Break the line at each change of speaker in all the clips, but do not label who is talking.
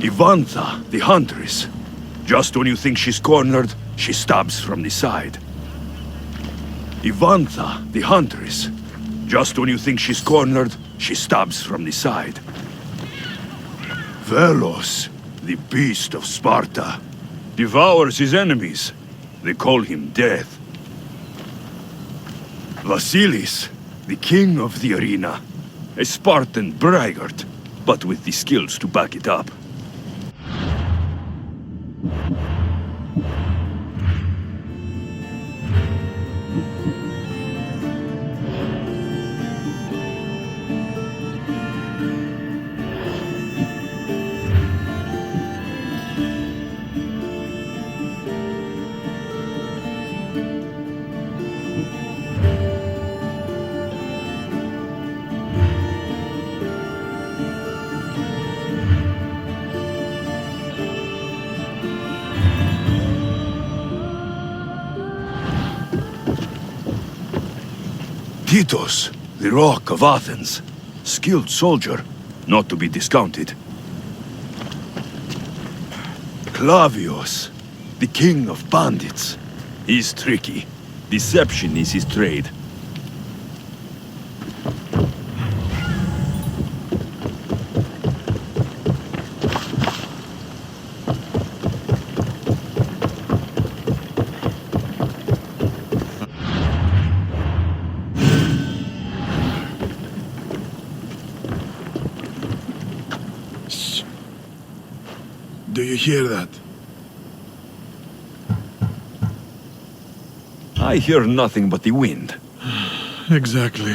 Ivantha, the huntress. Just when you think she's cornered, she stabs from the side. Ivantha, the huntress. Just when you think she's cornered, she stabs from the side. Velos, the beast of Sparta, devours his enemies. They call him Death. Vasilis, the king of the arena. A Spartan braggart, but with the skills to back it up. Titus, the Rock of Athens. Skilled soldier, not to be discounted. Clavius, the king of bandits. He's tricky. Deception is his trade.
Do you hear that?
I hear nothing but the wind.
Exactly.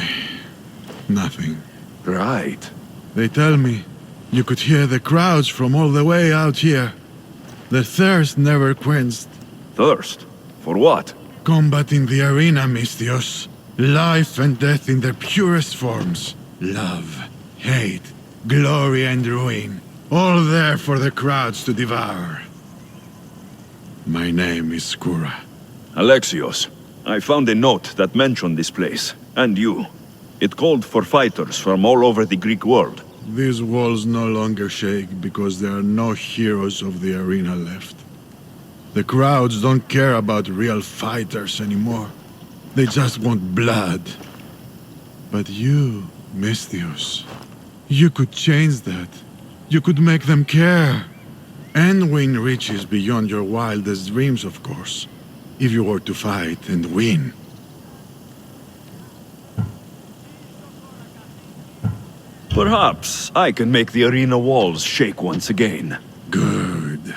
Nothing.
Right.
They tell me you could hear the crowds from all the way out here. The thirst never quenched.
Thirst? For what?
Combat in the arena, Misthios. Life and death in their purest forms. Love, hate, glory and ruin. All there for the crowds to devour. My name is Skura.
Alexios, I found a note that mentioned this place, and you. It called for fighters from all over the Greek world.
These walls no longer shake because there are no heroes of the arena left. The crowds don't care about real fighters anymore. They just want blood. But you, Misthios, you could change that. You could make them care. And win riches beyond your wildest dreams, of course. If you were to fight and win.
Perhaps I can make the arena walls shake once again.
Good.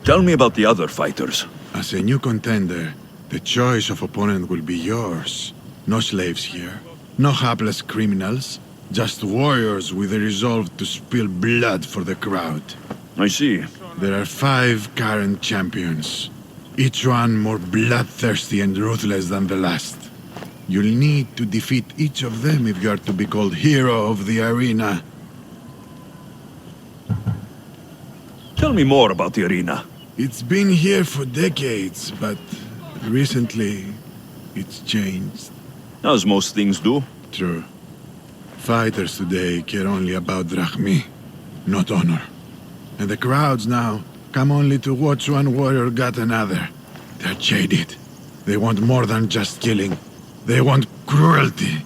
Tell me about the other fighters.
As a new contender, the choice of opponent will be yours. No slaves here. No hapless criminals. Just warriors with a resolve to spill blood for the crowd.
I see.
There are 5 current champions. Each one more bloodthirsty and ruthless than the last. You'll need to defeat each of them if you are to be called hero of the arena.
Tell me more about the arena.
It's been here for decades, but recently it's changed.
As most things do.
True. Fighters today care only about drachmi, not honor. And the crowds now come only to watch one warrior gut another. They're jaded. They want more than just killing. They want cruelty.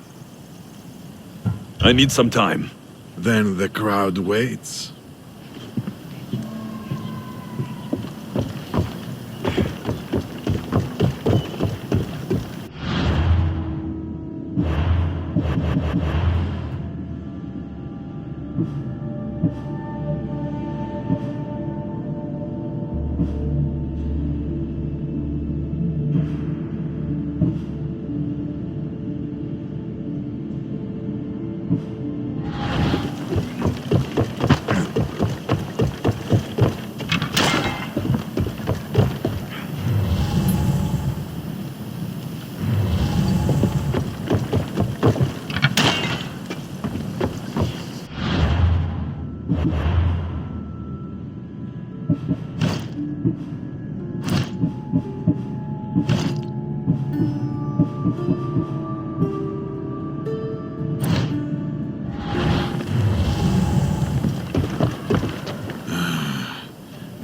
I need some time.
Then the crowd waits.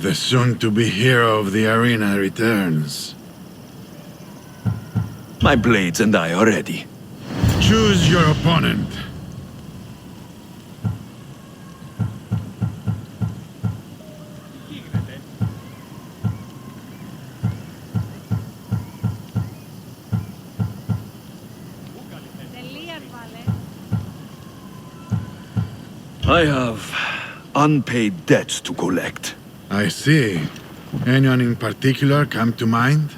The soon-to-be hero of the arena returns.
My blades and I are ready.
Choose your opponent.
I have unpaid debts to collect.
I see. Anyone in particular come to mind?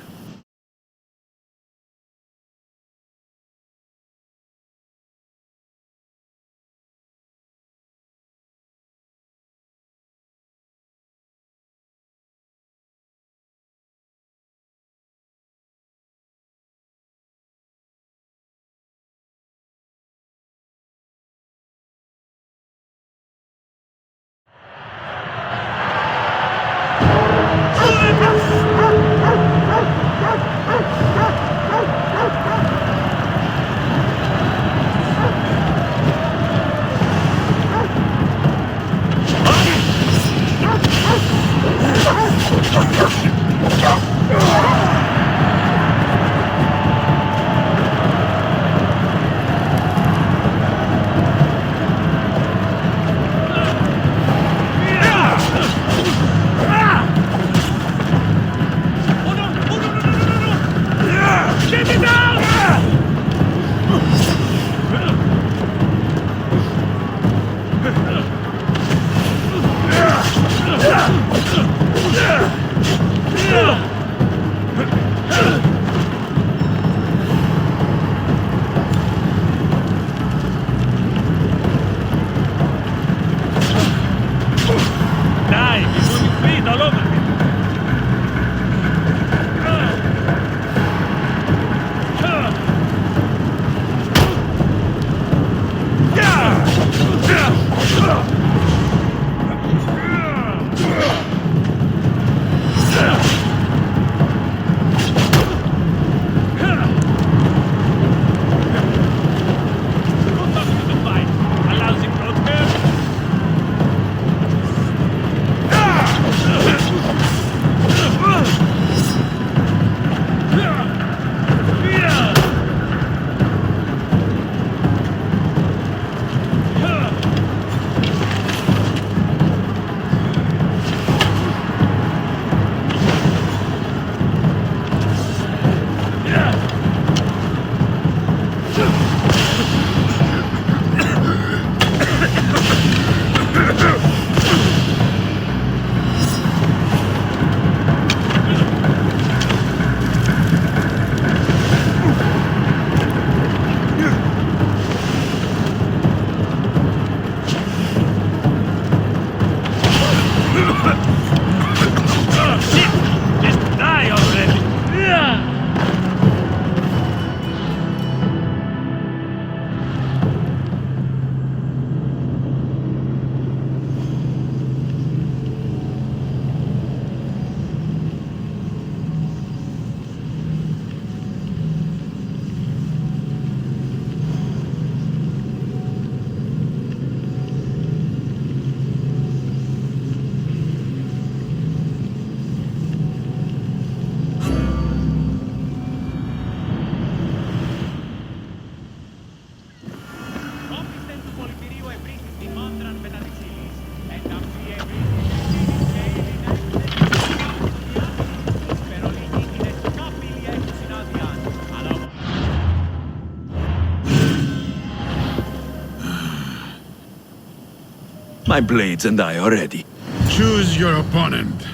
My blades and I are ready.
Choose your opponent.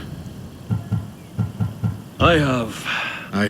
I have...
I...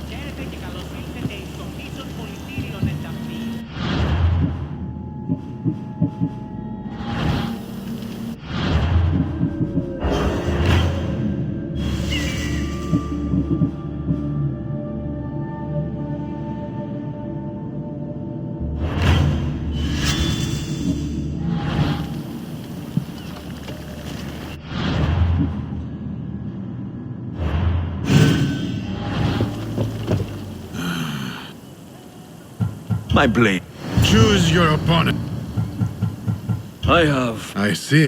Χαίρετε και καλώς ήλθετε εις το μείζον πολιτήριον ενταφή.
My blade.
Choose your opponent.
I have...
I see.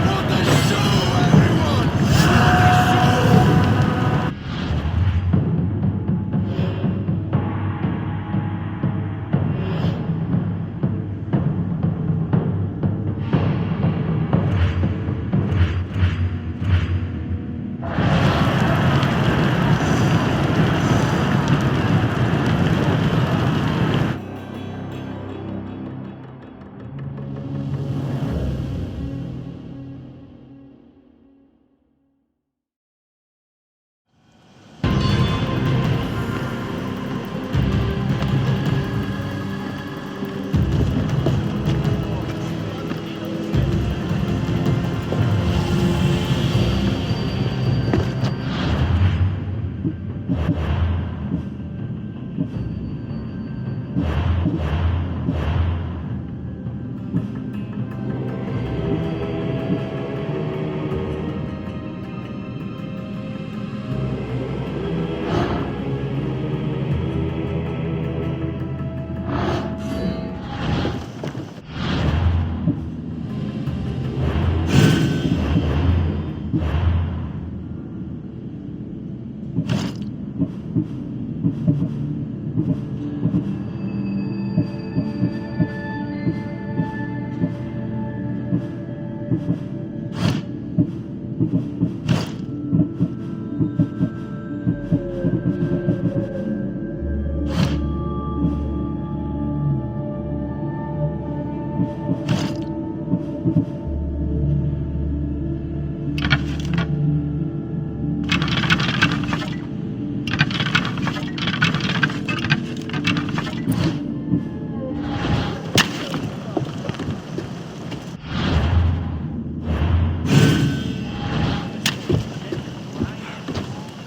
What a show, everyone! What a show!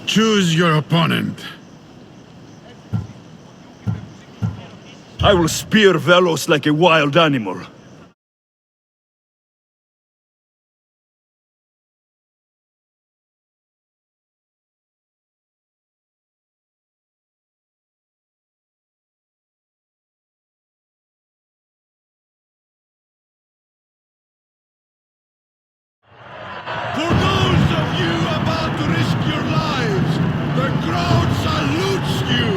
Choose your opponent.
I will spear Velos like a wild animal.
For those of you about to risk your lives, the crowd salutes you!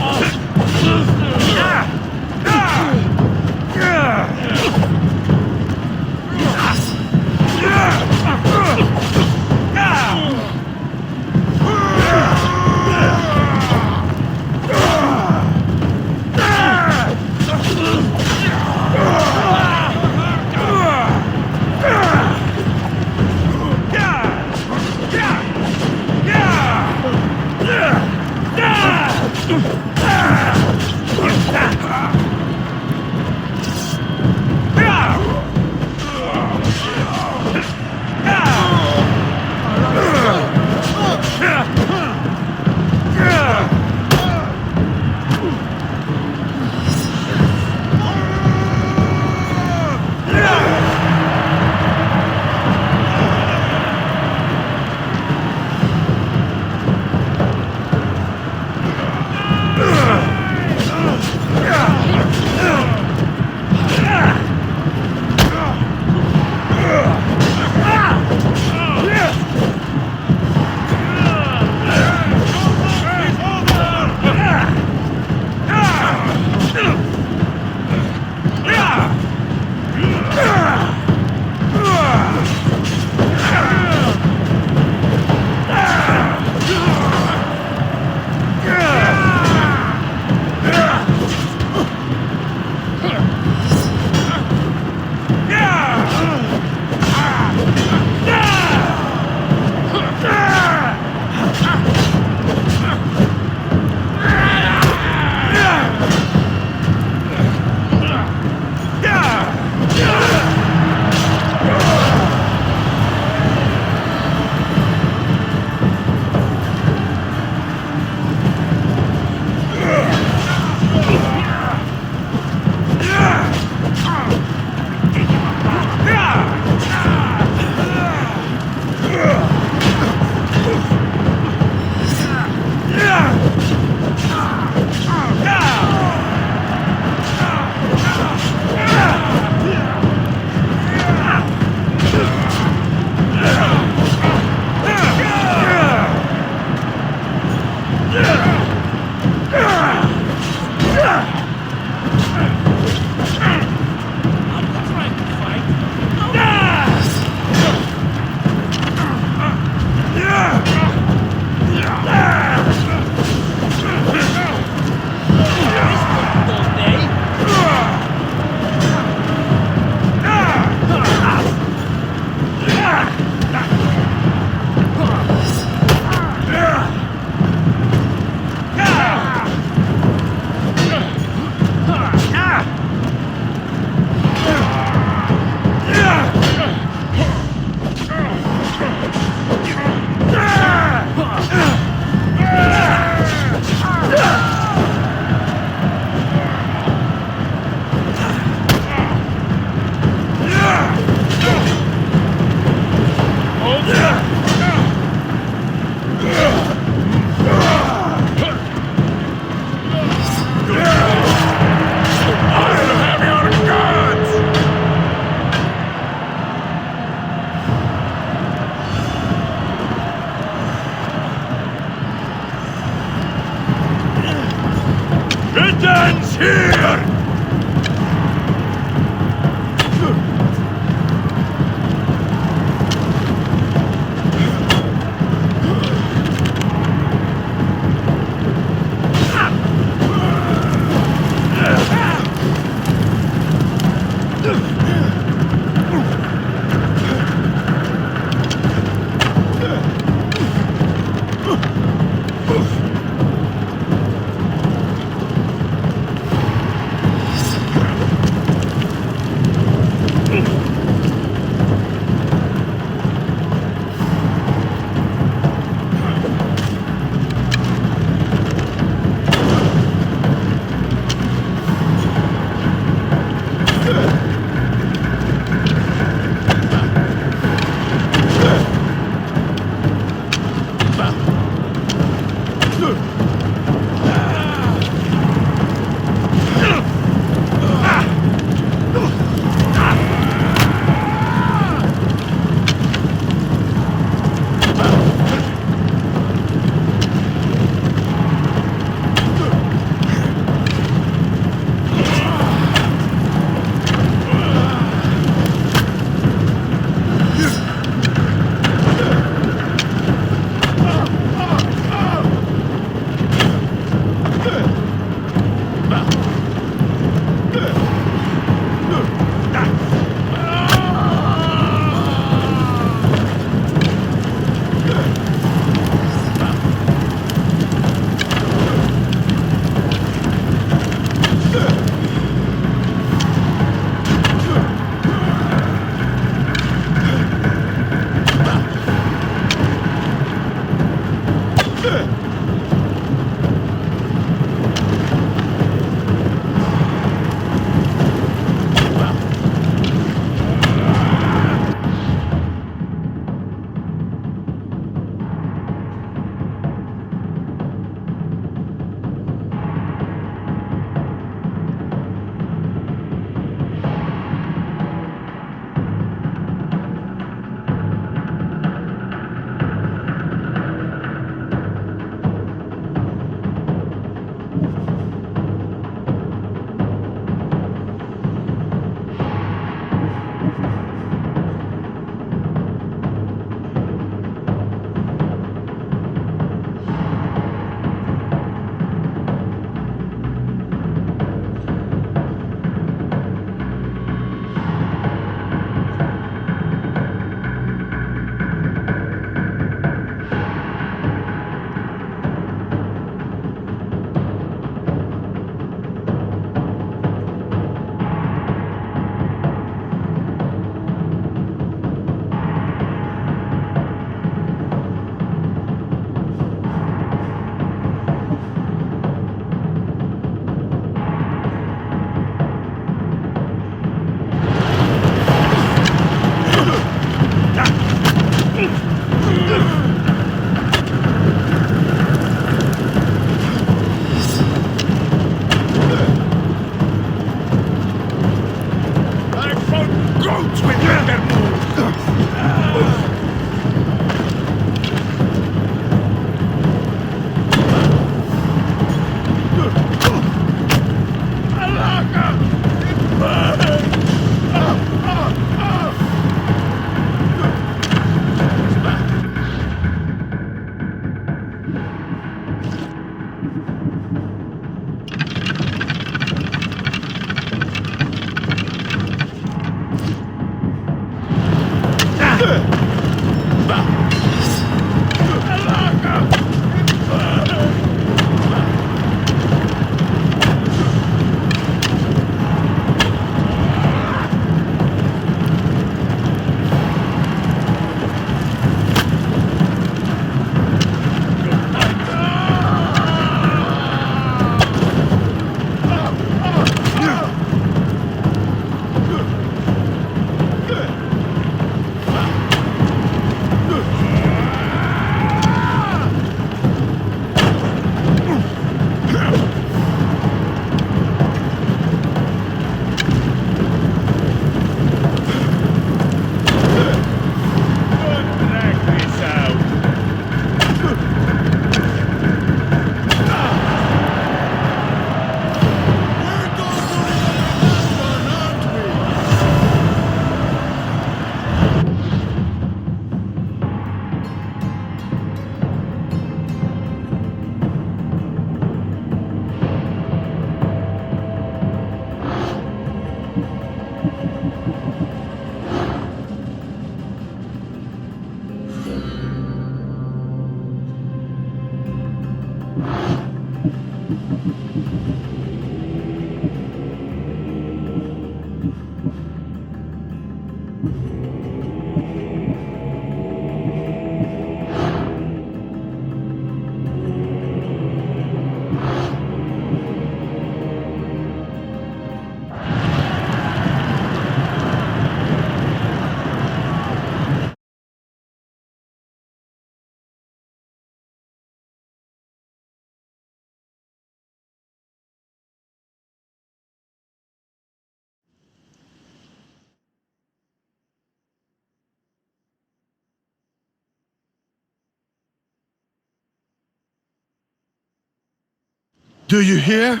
Do you hear?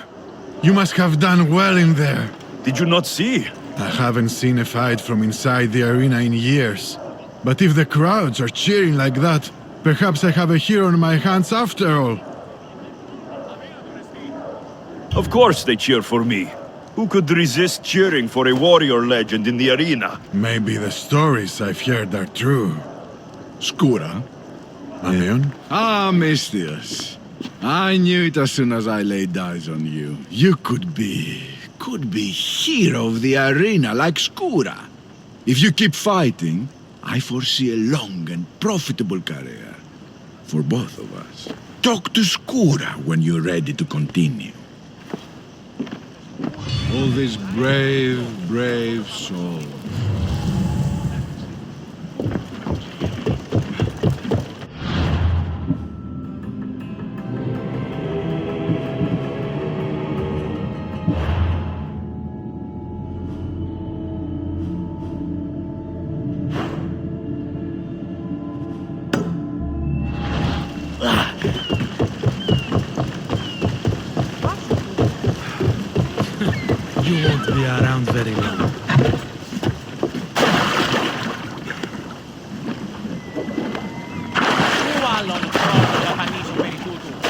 You must have done well in there.
Did you not see?
I haven't seen a fight from inside the arena in years. But if the crowds are cheering like that, perhaps I have a hero on my hands after all.
Of course they cheer for me. Who could resist cheering for a warrior legend in the arena?
Maybe the stories I've heard are true.
Skura?
Aeon?
Ah, Mistius. I knew it as soon as I laid eyes on you. You could be hero of the arena like Skura. If you keep fighting, I foresee a long and profitable career. For both of us. Talk to Skura when you're ready to continue. All these brave souls.
You won't be around very long.
Κουβάλλον πρώτο δαπανίσου περί τούτου.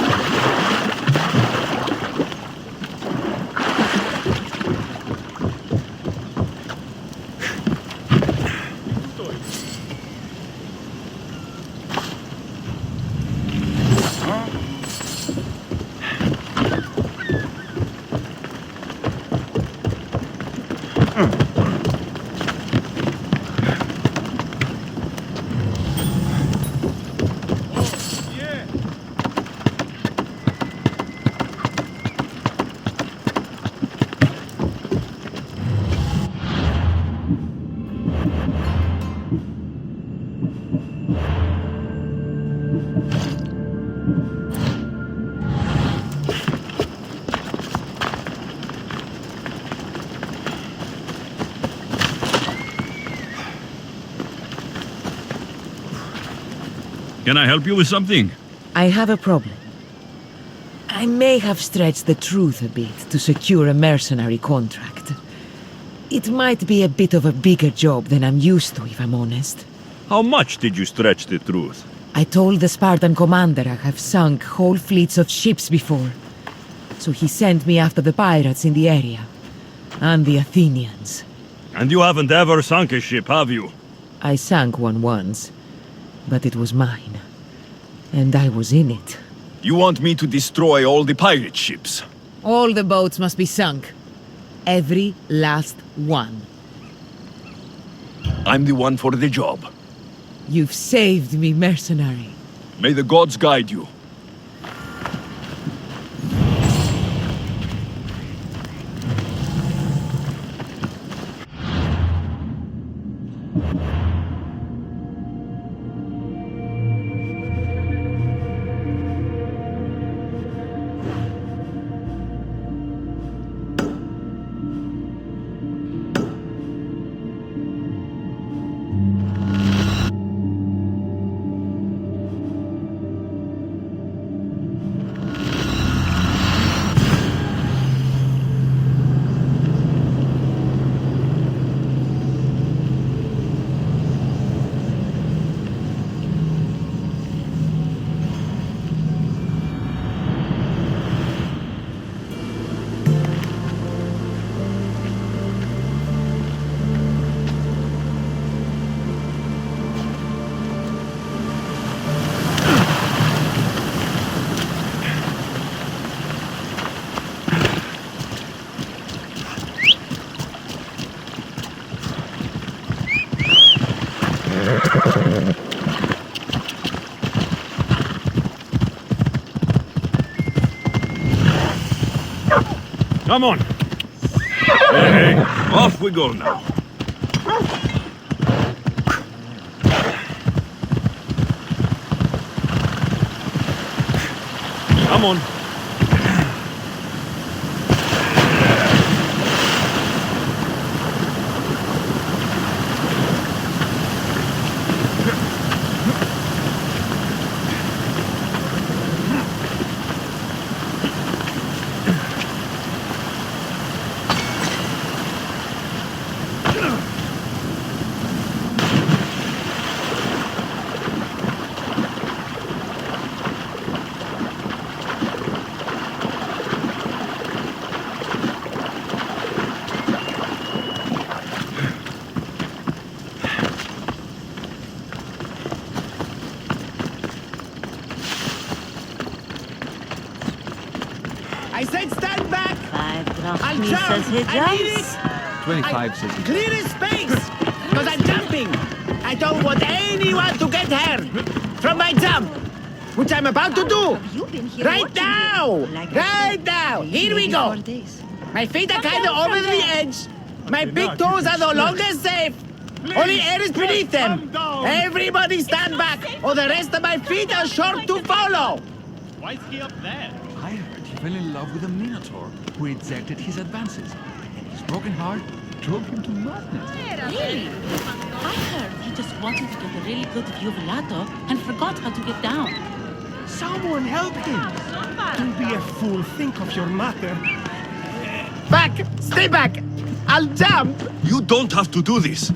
Can I help you with something?
I have a problem. I may have stretched the truth a bit to secure a mercenary contract. It might be a bit of a bigger job than I'm used to, if I'm honest.
How much did you stretch the truth?
I told the Spartan commander I have sunk whole fleets of ships before. So he sent me after the pirates in the area. And the Athenians.
And you haven't ever sunk a ship, have you?
I sank one once. But it was mine. And I was in it.
You want me to destroy all the pirate ships?
All the boats must be sunk. Every last one.
I'm the one for the job.
You've saved me, mercenary.
May the gods guide you. Come on! Hey, off we go now. Come on.
I said stand back!
5
I'll
drachmi
jump!
says he
I need
jumps.
it!
25 says he
Clear his space! Because I'm jumping! I don't want anyone to get hurt from my jump! Which I'm about to do!
You've been here
Right
watching
now!
me. Like I
Right
said,
now! Here we
maybe
go!
4 days.
My feet are
Come
kind of
down,
over
come
the
down.
edge. My big toes are no longer safe. Only air is beneath them. Everybody stand back, or the rest of my feet are short to follow.
Why is he up there?
I heard he fell in love with a minotaur who rejected his advances. And his broken heart drove him to madness.
Really? I heard he just wanted to get a really good view of Lato and forgot how to get down.
Someone help him! Don't be a fool. Think of your mother.
Back! Stay back! I'll jump!
You don't have to do this.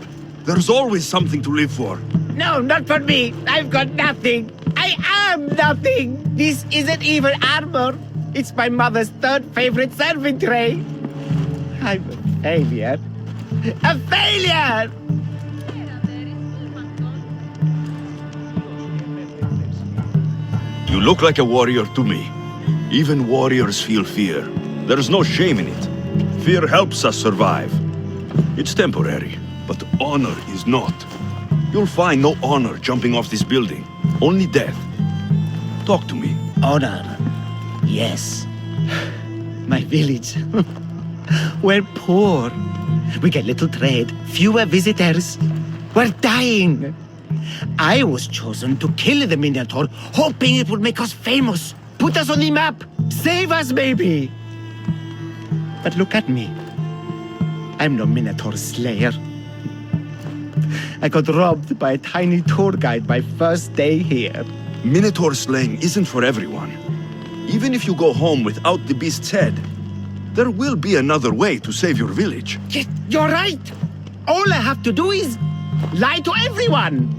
There's always something to live for.
No, not for me. I've got nothing. I am nothing. This isn't even armor. It's my mother's third favorite serving tray. I'm a failure. A failure!
You look like a warrior to me. Even warriors feel fear. There's no shame in it. Fear helps us survive. It's temporary, but honor is not. You'll find no honor jumping off this building. Only death. Talk to me.
Honor. Yes. My village. We're poor. We get little trade, fewer visitors. We're dying. I was chosen to kill the Minotaur, hoping it would make us famous, put us on the map, save us maybe. But look at me. I'm no Minotaur slayer. I got robbed by a tiny tour guide my first day here.
Minotaur slaying isn't for everyone. Even if you go home without the beast's head, there will be another way to save your village.
You're right. All I have to do is lie to everyone.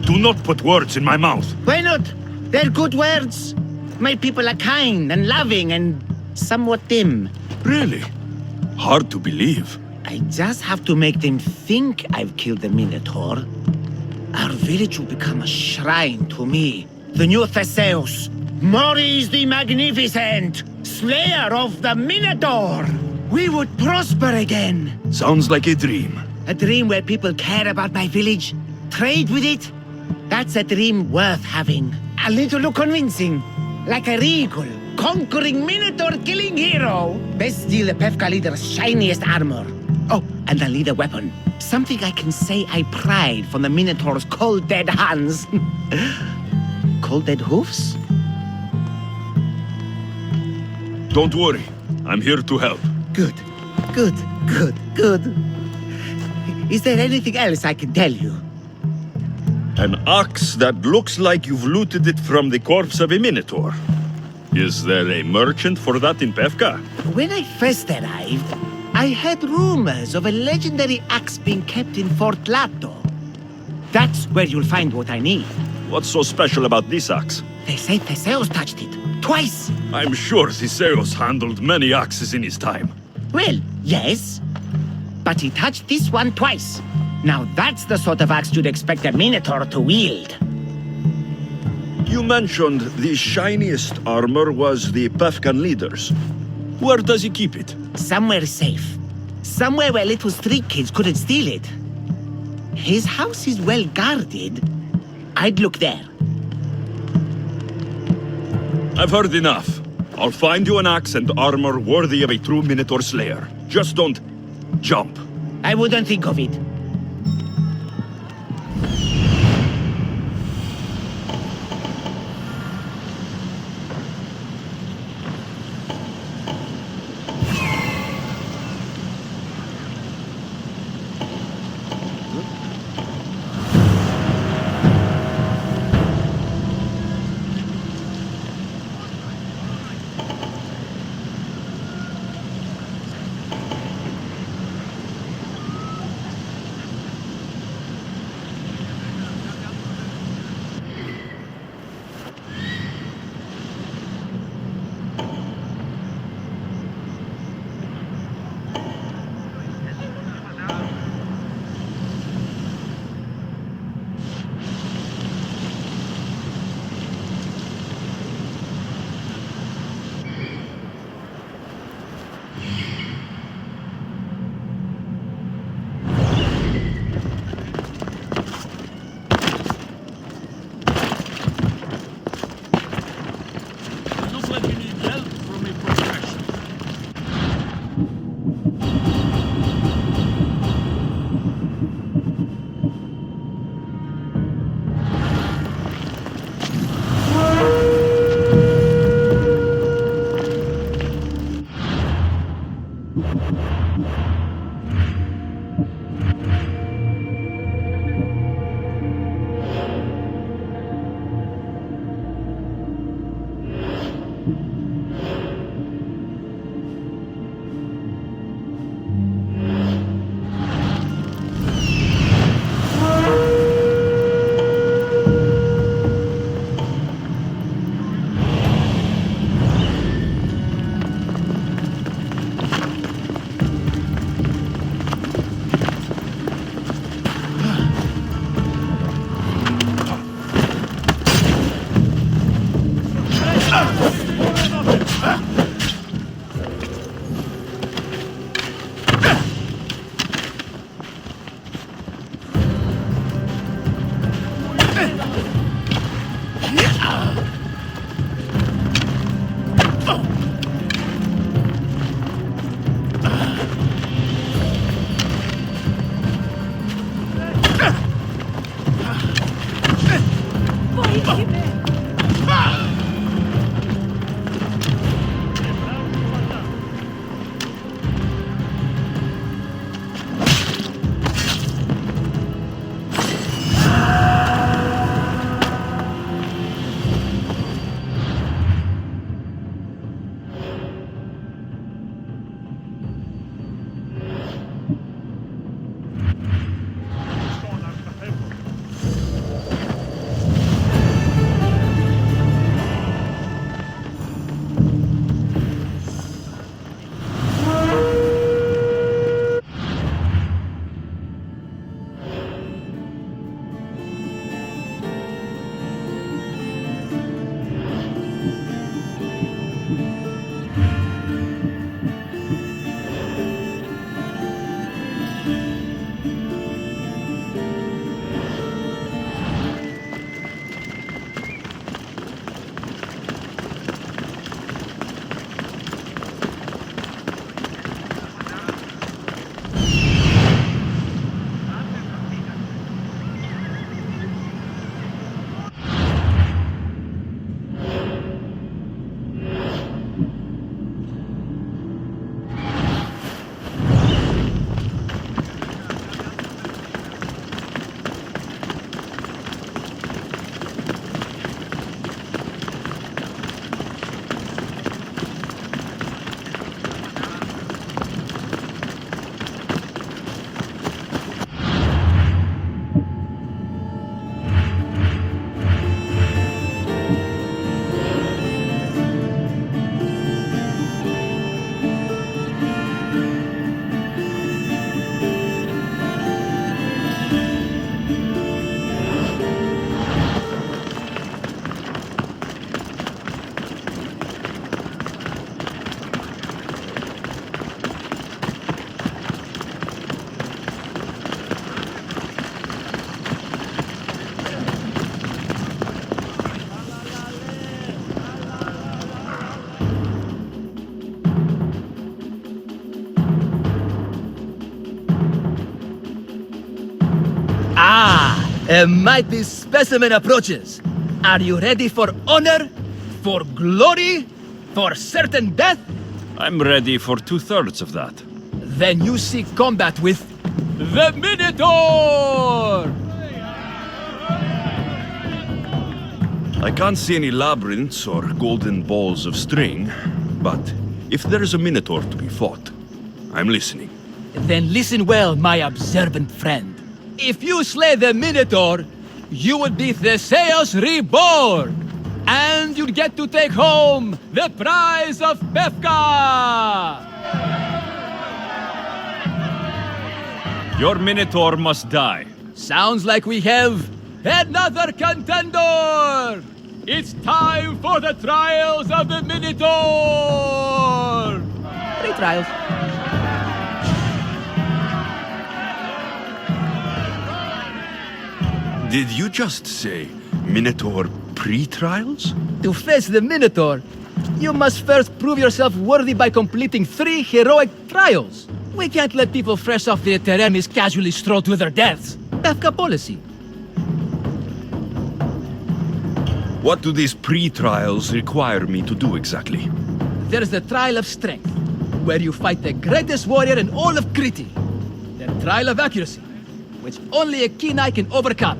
Do not put words in my mouth.
Why not? They're good words. My people are kind and loving and somewhat dim.
Really? Hard to believe.
I just have to make them think I've killed the Minotaur. Our village will become a shrine to me, the new Theseus, Maurice the Magnificent, slayer of the Minotaur. We would prosper again.
Sounds like a dream.
A dream where people care about my village, trade with it. That's a dream worth having. A little convincing. Like a regal, conquering Minotaur-killing hero. Best steal the Pefka leader's shiniest armor. Oh, and I'll need a weapon. Something I can say I pried from the Minotaur's cold dead hands. Cold dead hoofs?
Don't worry. I'm here to help.
Good, good, good, good. Is there anything else I can tell you?
An ox that looks like you've looted it from the corpse of a minotaur. Is there a merchant for that in Pefka?
When I first arrived, I heard rumors of a legendary axe being kept in Fort Lato. That's where you'll find what I need.
What's so special about this axe?
They say Theseus touched it. Twice.
I'm sure Theseus handled many axes in his time.
Well, yes. But he touched this one twice. Now that's the sort of axe you'd expect a Minotaur to wield.
You mentioned the shiniest armor was the Pefkan leader's. Where does he keep it?
Somewhere safe. Somewhere where little street kids couldn't steal it. His house is well guarded. I'd look there.
I've heard enough. I'll find you an axe and armor worthy of a true Minotaur Slayer. Just don't jump.
I wouldn't think of it.
Looks like you need help from a professional.
A mighty specimen approaches. Are you ready for honor? For glory? For certain death?
I'm ready for 2/3 of that.
Then you seek combat with the Minotaur!
I can't see any labyrinths or golden balls of string, but if there is a Minotaur to be fought, I'm listening.
Then listen well, my observant friend. If you slay the Minotaur, you will be Theseus reborn! And you'd get to take home the prize of Befka!
Your Minotaur must die.
Sounds like we have another contender! It's time for the trials of the Minotaur! 3 trials.
Did you just say Minotaur pre-trials?
To face the Minotaur, you must first prove yourself worthy by completing 3 heroic trials. We can't let people fresh off the Teremis casually stroll to their deaths. Befka policy.
What do these pre-trials require me to do exactly?
There's the Trial of Strength, where you fight the greatest warrior in all of Crete. The Trial of Accuracy, which only a keen eye can overcome.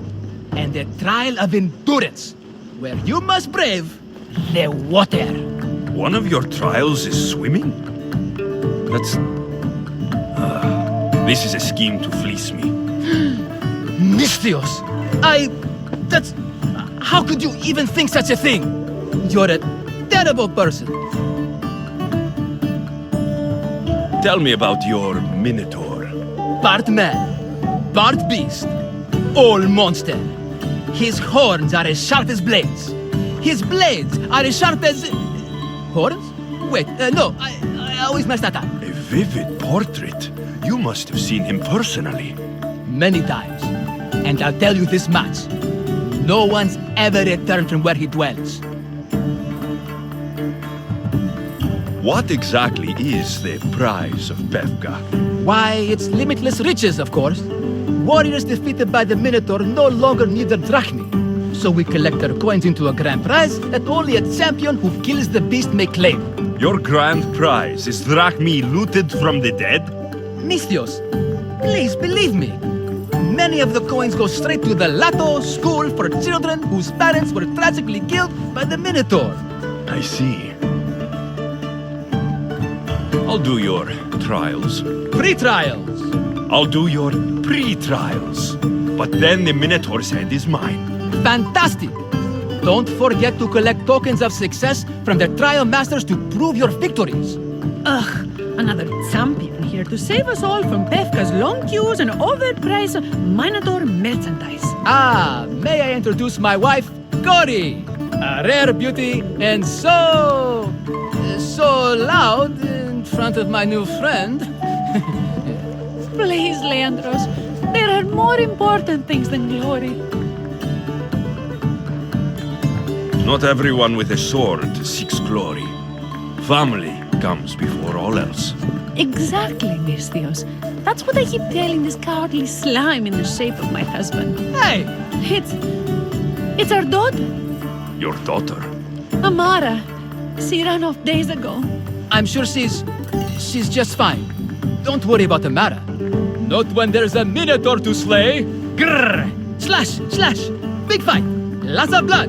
And the Trial of Endurance, where you must brave the water.
One of your trials is swimming? That's... this is a scheme to fleece me.
Mystios! That's... How could you even think such a thing? You're a terrible person.
Tell me about your Minotaur.
Part man, part beast, all monster. His horns are as sharp as blades. His blades are as sharp as... Horns? Wait, no, I always mess that up.
A vivid portrait. You must have seen him personally.
Many times. And I'll tell you this much. No one's ever returned from where he dwells.
What exactly is the prize of Befka?
Why, it's limitless riches, of course. Warriors defeated by the Minotaur no longer need their drachmi. So we collect their coins into a grand prize that only a champion who kills the beast may claim.
Your grand prize is drachmi looted from the dead?
Mystios, please believe me. Many of the coins go straight to the Lato school for children whose parents were tragically killed by the Minotaur.
I see. I'll do your trials.
Pre-trials.
I'll do your pre-trials. But then the Minotaur's head is mine.
Fantastic! Don't forget to collect tokens of success from the trial masters to prove your victories.
Ugh, another champion here to save us all from Befka's long queues and overpriced Minotaur merchandise.
Ah, may I introduce my wife, Cory? A rare beauty and so loud in front of my new friend.
Please, Leandros, there are more important things than glory.
Not everyone with a sword seeks glory. Family comes before all else.
Exactly, Mystios. That's what I keep telling this cowardly slime in the shape of my husband.
Hey!
It's our daughter,
Your daughter?
Amara. She ran off days ago.
I'm sure she's just fine. Don't worry about Amara. Not when there's a Minotaur to slay. Grrr! Slash! Slash! Big fight! Lots of blood!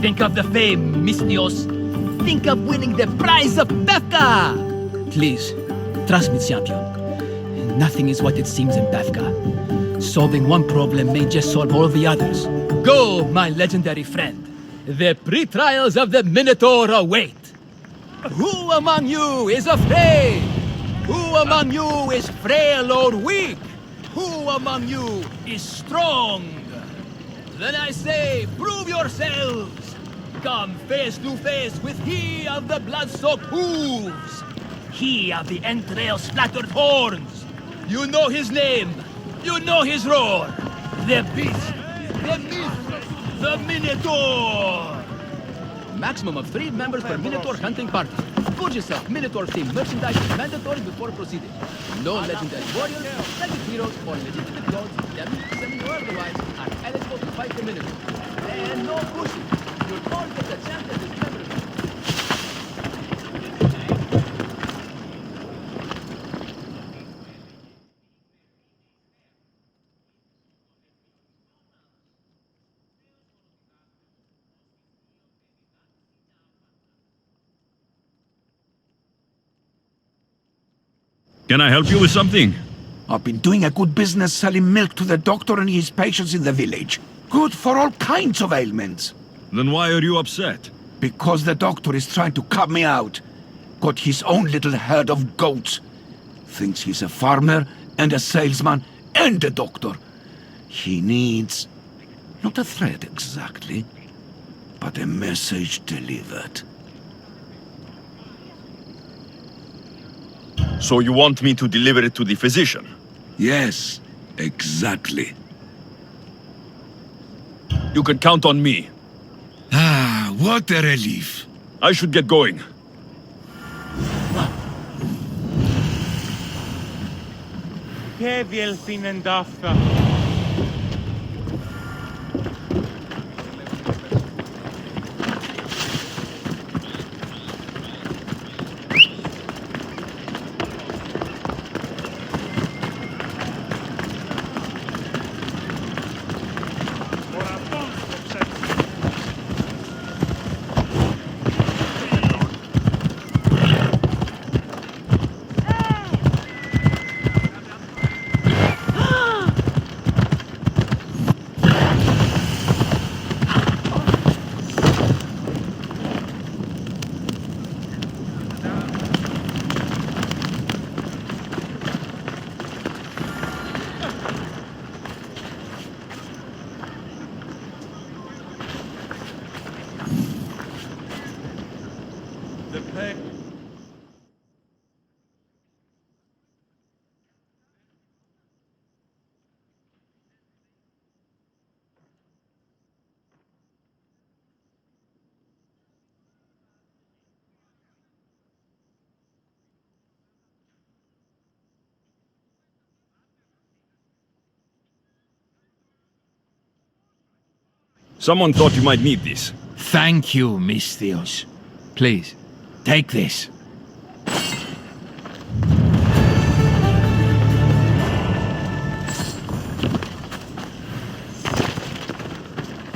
Think of the fame, Mystios. Think of winning the prize of Befka! Please, trust me, champion. Nothing is what it seems in Befka. Solving one problem may just solve all the others. Go, my legendary friend. The pre-trials of the Minotaur await. Who among you is afraid? Who among you is frail or weak? Who among you is strong? Then I say, prove yourselves! Come face to face with he of the blood-soaked hooves! He of the entrail-splattered horns! You know his name! You know his roar! The beast! The myth! The Minotaur! Maximum of 3 members per Minotaur hunting party. Gorge yourself. Minotaur-themed merchandise is mandatory before proceeding. No legendary warriors, psychic heroes, or legitimate gods, devil, semi, or otherwise, are eligible to fight the Minotaur. And no pushing. Your all gets a chance at this member.
Can I help you with something?
I've been doing a good business selling milk to the doctor and his patients in the village. Good for all kinds of ailments.
Then why are you upset?
Because the doctor is trying to cut me out. Got his own little herd of goats. Thinks he's a farmer and a salesman and a doctor. He needs... not a threat exactly, but a message delivered.
So you want me to deliver it to the physician?
Yes, exactly.
You can count on me.
Ah, what a relief.
I should get going.
Che viel finden dafür?
Someone thought you might need this.
Thank you, Misthios. Please, take this.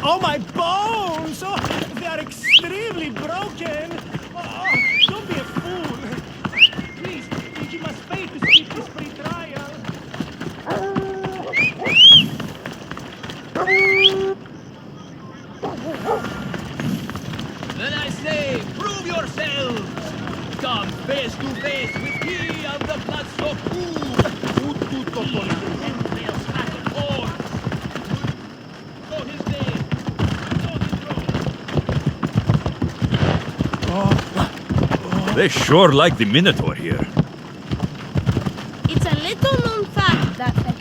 Oh, my bones! Oh, they are extremely broken! Oh, don't be a fool! Please, give us faith to skip this free trial!
Then I say, prove yourselves! Come face to face with me of the blood so cool! Tutto con entrails battle or know his name, know his role.
They sure like the Minotaur here.
It's a little known fact that the